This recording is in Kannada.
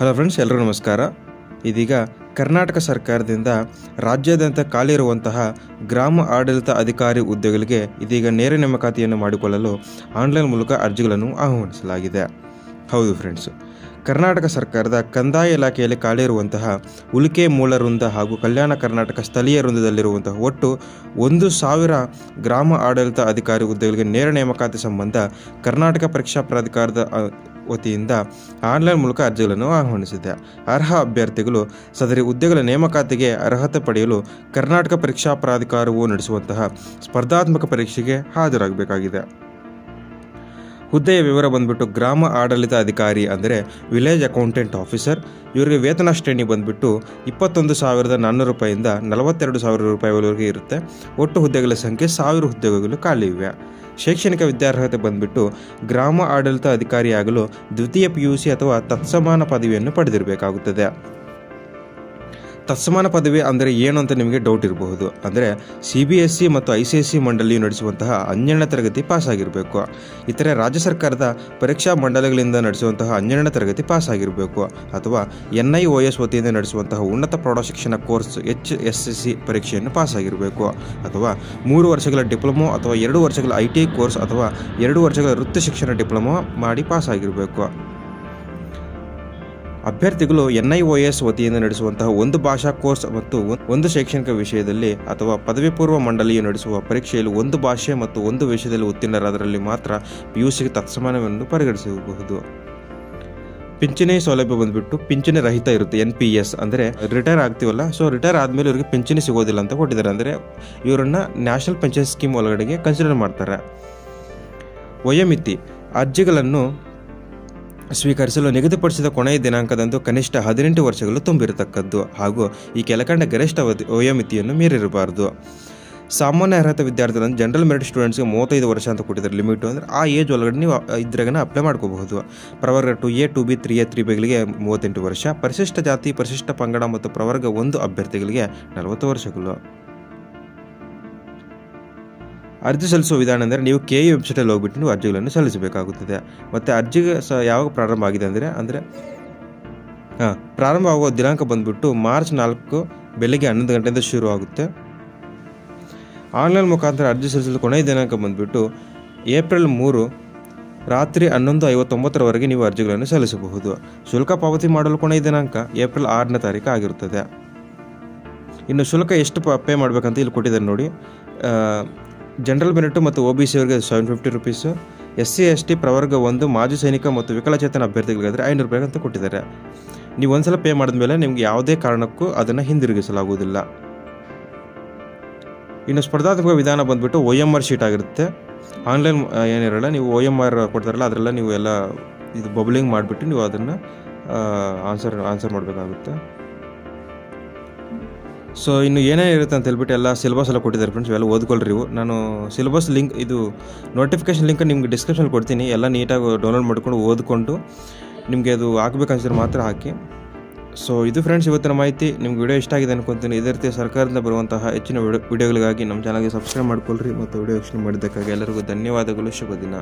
ಹಲೋ ಫ್ರೆಂಡ್ಸ್, ಎಲ್ಲರೂ ನಮಸ್ಕಾರ. ಇದೀಗ ಕರ್ನಾಟಕ ಸರ್ಕಾರದಿಂದ ರಾಜ್ಯಾದ್ಯಂತ ಖಾಲಿ ಇರುವಂತಹ ಗ್ರಾಮ ಆಡಳಿತ ಅಧಿಕಾರಿ ಹುದ್ದೆಗಳಿಗೆ ಇದೀಗ ನೇರ ನೇಮಕಾತಿಯನ್ನು ಮಾಡಿಕೊಳ್ಳಲು ಆನ್ಲೈನ್ ಮೂಲಕ ಅರ್ಜಿಗಳನ್ನು ಆಹ್ವಾನಿಸಲಾಗಿದೆ. ಹೌದು ಫ್ರೆಂಡ್ಸ್, ಕರ್ನಾಟಕ ಸರ್ಕಾರದ ಕಂದಾಯ ಇಲಾಖೆಯಲ್ಲಿ ಖಾಲಿ ಇರುವಂತಹ ಉಳಿಕೆ ಮೂಲ ವೃಂದ ಹಾಗೂ ಕಲ್ಯಾಣ ಕರ್ನಾಟಕ ಸ್ಥಳೀಯ ವೃಂದದಲ್ಲಿರುವಂತಹ ಒಟ್ಟು 1,000 ಗ್ರಾಮ ಆಡಳಿತ ಅಧಿಕಾರಿ ಹುದ್ದೆಗಳಿಗೆ ನೇರ ನೇಮಕಾತಿ ಸಂಬಂಧ ಕರ್ನಾಟಕ ಪರೀಕ್ಷಾ ಪ್ರಾಧಿಕಾರದ ವತಿಯಿಂದ ಆನ್ಲೈನ್ ಮೂಲಕ ಅರ್ಜಿಗಳನ್ನು ಆಹ್ವಾನಿಸಿದೆ. ಅರ್ಹ ಅಭ್ಯರ್ಥಿಗಳು ಸದರಿ ಹುದ್ದೆಗಳ ನೇಮಕಾತಿಗೆ ಅರ್ಹತೆ ಪಡೆಯಲು ಕರ್ನಾಟಕ ಪರೀಕ್ಷಾ ಪ್ರಾಧಿಕಾರವು ನಡೆಸುವಂತಹ ಸ್ಪರ್ಧಾತ್ಮಕ ಪರೀಕ್ಷೆಗೆ ಹಾಜರಾಗಬೇಕಾಗಿದೆ. ಹುದ್ದೆಯ ವಿವರ ಬಂದ್ಬಿಟ್ಟು ಗ್ರಾಮ ಆಡಳಿತ ಅಧಿಕಾರಿ ಅಂದರೆ ವಿಲೇಜ್ ಅಕೌಂಟೆಂಟ್ ಆಫೀಸರ್. ಇವರಿಗೆ ವೇತನ ಶ್ರೇಣಿ ಬಂದ್ಬಿಟ್ಟು 21,400 ರೂಪಾಯಿಂದ 42,000 ರೂಪಾಯಿವರೆಗೆ ಇರುತ್ತೆ. ಒಟ್ಟು ಹುದ್ದೆಗಳ ಸಂಖ್ಯೆ 1,000 ಹುದ್ದೆಗಳು ಖಾಲಿ ಇವೆ. ಶೈಕ್ಷಣಿಕ ವಿದ್ಯಾರ್ಹತೆ ಬಂದ್ಬಿಟ್ಟು ಗ್ರಾಮ ಆಡಳಿತ ಅಧಿಕಾರಿಯಾಗಲು ದ್ವಿತೀಯ PUC ಅಥವಾ ತತ್ಸಮಾನ ಪದವಿಯನ್ನು ಪಡೆದಿರಬೇಕಾಗುತ್ತದೆ. ತತ್ಸಮಾನ ಪದವಿ ಅಂದರೆ ಏನು ಅಂತ ನಿಮಗೆ ಡೌಟ್ ಇರಬಹುದು. ಅಂದರೆ CBSE ಮತ್ತು ICSE ಮಂಡಳಿಯು ನಡೆಸುವಂತಹ 12ನೇ ತರಗತಿ ಪಾಸಾಗಿರಬೇಕು. ಇತರೆ ರಾಜ್ಯ ಸರ್ಕಾರದ ಪರೀಕ್ಷಾ ಮಂಡಳಿಗಳಿಂದ ನಡೆಸುವಂತಹ 12ನೇ ತರಗತಿ ಪಾಸಾಗಿರಬೇಕು. ಅಥವಾ NIOS ವತಿಯಿಂದ ನಡೆಸುವಂತಹ ಉನ್ನತ ಪ್ರೌಢಶಿಕ್ಷಣ ಕೋರ್ಸ್ HSC ಪರೀಕ್ಷೆಯನ್ನು ಪಾಸಾಗಿರಬೇಕು. ಅಥವಾ 3 ವರ್ಷಗಳ ಡಿಪ್ಲೊಮೊ ಅಥವಾ 2 ವರ್ಷಗಳ ITI ಕೋರ್ಸ್ ಅಥವಾ 2 ವರ್ಷಗಳ ವೃತ್ತಿ ಶಿಕ್ಷಣ ಡಿಪ್ಲೊಮೊ ಮಾಡಿ ಪಾಸಾಗಿರಬೇಕು. ಅಭ್ಯರ್ಥಿಗಳು NIOS ವತಿಯಿಂದ ನಡೆಸುವಂತಹ ಒಂದು ಭಾಷಾ ಕೋರ್ಸ್ ಮತ್ತು ಒಂದು ಶೈಕ್ಷಣಿಕ ವಿಷಯದಲ್ಲಿ ಅಥವಾ ಪದವಿ ಪೂರ್ವ ಮಂಡಳಿಯು ನಡೆಸುವ ಪರೀಕ್ಷೆಯಲ್ಲಿ ಒಂದು ಭಾಷೆ ಮತ್ತು ಒಂದು ವಿಷಯದಲ್ಲಿ ಉತ್ತೀರ್ಣರಾದರಲ್ಲಿ ಮಾತ್ರ PUCಗೆ ತತ್ಸಮಾನವೆಂದು ಪರಿಗಣಿಸಬಹುದು. ಪಿಂಚಣಿ ಸೌಲಭ್ಯ ಬಂದ್ಬಿಟ್ಟು ಪಿಂಚಣಿ ರಹಿತ ಇರುತ್ತೆ. NPS ಅಂದರೆ ರಿಟೈರ್ ಆಗ್ತೀವಲ್ಲ, ಸೊ ರಿಟೈರ್ ಆದಮೇಲೆ ಇವರಿಗೆ ಪಿಂಚಣಿ ಸಿಗೋದಿಲ್ಲ ಅಂತ ಕೊಟ್ಟಿದ್ದಾರೆ. ಅಂದರೆ ಇವರನ್ನು ನ್ಯಾಷನಲ್ ಪೆನ್ಷನ್ ಸ್ಕೀಮ್ ಒಳಗಡೆಗೆ ಕನ್ಸಿಡರ್ ಮಾಡ್ತಾರೆ. ವಯೋಮಿತಿ ಅರ್ಜಿಗಳನ್ನು ಸ್ವೀಕರಿಸಲು ನಿಗದಿಪಡಿಸಿದ ಕೊನೆಯ ದಿನಾಂಕದಂದು ಕನಿಷ್ಠ 18 ವರ್ಷಗಳು ತುಂಬಿರತಕ್ಕದ್ದು ಹಾಗೂ ಈ ಕೆಳಕಂಡ ಗರಿಷ್ಠ ವಯೋಮಿತಿಯನ್ನು ಮೀರಿರಬಾರದು. ಸಾಮಾನ್ಯ ಅರ್ಹತೆ ವಿದ್ಯಾರ್ಥಿಗಳನ್ನು ಜನರಲ್ ಮೆರಿಟ್ ಸ್ಟೂಡೆಂಟ್ಸ್ಗೆ 35 ವರ್ಷ ಅಂತ ಕೊಟ್ಟಿದ್ದಾರೆ ಲಿಮಿಟು. ಅಂದರೆ ಆ ಏಜ್ ಒಳಗಡೆ ನೀವು ಇದ್ರಾಗ ಅಪ್ಲೈ ಮಾಡ್ಕೋಬಹುದು. ಪ್ರವರ್ಗ 2A 2B 3A 3Bಗಳಿಗೆ 38 ವರ್ಷ, ಪರಿಶಿಷ್ಟ ಜಾತಿ ಪರಿಶಿಷ್ಟ ಪಂಗಡ ಮತ್ತು ಪ್ರವರ್ಗ 1 ಅಭ್ಯರ್ಥಿಗಳಿಗೆ 40 ವರ್ಷಗಳು. ಅರ್ಜಿ ಸಲ್ಲಿಸುವ ವಿಧಾನ ಅಂದರೆ ನೀವು KE ವೆಬ್ಸೈಟಲ್ಲಿ ಹೋಗ್ಬಿಟ್ಟು ನೀವು ಅರ್ಜಿಗಳನ್ನು ಸಲ್ಲಿಸಬೇಕಾಗುತ್ತದೆ. ಮತ್ತು ಅರ್ಜಿಗೆ ಯಾವಾಗ ಪ್ರಾರಂಭ ಆಗಿದೆ ಅಂದರೆ ಪ್ರಾರಂಭ ಆಗುವ ದಿನಾಂಕ ಬಂದುಬಿಟ್ಟು ಮಾರ್ಚ್ 4 ಬೆಳಗ್ಗೆ 11 ಗಂಟೆಯಿಂದ ಶುರು ಆಗುತ್ತೆ. ಆನ್ಲೈನ್ ಮುಖಾಂತರ ಅರ್ಜಿ ಸಲ್ಲಿಸಲು ಕೊನೆಯ ದಿನಾಂಕ ಬಂದುಬಿಟ್ಟು ಏಪ್ರಿಲ್ 3 ರಾತ್ರಿ 11:59 ನೀವು ಅರ್ಜಿಗಳನ್ನು ಸಲ್ಲಿಸಬಹುದು. ಶುಲ್ಕ ಪಾವತಿ ಮಾಡಲು ಕೊನೆಯ ದಿನಾಂಕ ಏಪ್ರಿಲ್ 6ನೇ ತಾರೀಕು ಆಗಿರುತ್ತದೆ. ಇನ್ನು ಶುಲ್ಕ ಎಷ್ಟು ಪೇ ಮಾಡಬೇಕಂತ ಇಲ್ಲಿ ಕೊಟ್ಟಿದ್ದಾರೆ ನೋಡಿ. ಜನರಲ್ ಮೆರಿಟ್ ಮತ್ತು OBC ಅವರಿಗೆ 750 ರೂಪೀಸು, SC ST ಪ್ರವರ್ಗ 1 ಮಾಜಿ ಸೈನಿಕ ಮತ್ತು ವಿಕಲಚೇತನ ಅಭ್ಯರ್ಥಿಗಳಿಗಾದರೆ 500 ರೂಪಾಯಿ ಅಂತ ಕೊಟ್ಟಿದ್ದಾರೆ. ನೀವು ಒಂದ್ಸಲ ಪೇ ಮಾಡಿದ್ಮೇಲೆ ನಿಮಗೆ ಯಾವುದೇ ಕಾರಣಕ್ಕೂ ಅದನ್ನು ಹಿಂದಿರುಗಿಸಲಾಗುವುದಿಲ್ಲ. ಇನ್ನು ಸ್ಪರ್ಧಾತ್ಮಕ ವಿಧಾನ ಬಂದುಬಿಟ್ಟು OMR ಶೀಟ್ ಆಗಿರುತ್ತೆ. ಆನ್ಲೈನ್ ಏನಿರಲ್ಲ, ನೀವು OMR ಕೊಡ್ತಾರಲ್ಲ ಅದರೆಲ್ಲ ನೀವು ಎಲ್ಲ ಇದು ಬಬ್ಲಿಂಗ್ ಮಾಡಿಬಿಟ್ಟು ನೀವು ಅದನ್ನು ಆನ್ಸರ್ ಮಾಡಬೇಕಾಗುತ್ತೆ. ಸೊ ಇನ್ನು ಏನೇನಿರುತ್ತೆ ಅಂತ ಹೇಳ್ಬಿಟ್ಟು ಎಲ್ಲ ಸಿಲೆಬಸ್ ಎಲ್ಲ ಕೊಟ್ಟಿದ್ದಾರೆ ಫ್ರೆಂಡ್ಸ್, ಇವೆಲ್ಲ ಓದ್ಕೊಳ್ರಿ. ನಾನು ಸಿಲೆಬಸ್ ಲಿಂಕ್ ಇದು ನೋಟಿಫಿಕೇಶನ್ ಲಿಂಕ್ ನಿಮ್ಗೆ ಡಿಸ್ಕ್ರಿಪ್ಷನ್ ಕೊಡ್ತೀನಿ. ಎಲ್ಲ ನೀಟಾಗಿ ಡೌನ್ಲೋಡ್ ಮಾಡ್ಕೊಂಡು ಓದ್ಕೊಂಡು ನಿಮಗೆ ಅದು ಹಾಕಬೇಕನ್ಸಿದ್ರೆ ಮಾತ್ರ ಹಾಕಿ. ಸೊ ಇದು ಫ್ರೆಂಡ್ಸ್ ಇವತ್ತಿನ ಮಾಹಿತಿ. ನಿಮ್ಗೆ ವಿಡಿಯೋ ಇಷ್ಟ ಆಗಿದೆ ಅನ್ಕೊತೀನಿ. ಇದೇ ರೀತಿ ಸರ್ಕಾರದಿಂದ ಬರುವಂತಹ ಹೆಚ್ಚಿನ ವಿಡಿಯೋಗಳಿಗಾಗಿ ನಮ್ಮ ಚಾನಲ್ಗೆ ಸಬ್ಸ್ಕ್ರೈಬ್ ಮಾಡ್ಕೊಳ್ರಿ ಮತ್ತು ವಿಡಿಯೋ ವೀಕ್ಷಣೆ ಮಾಡಿದ್ದಕ್ಕಾಗಿ ಎಲ್ಲರಿಗೂ ಧನ್ಯವಾದಗಳು. ಶುಭ ದಿನ.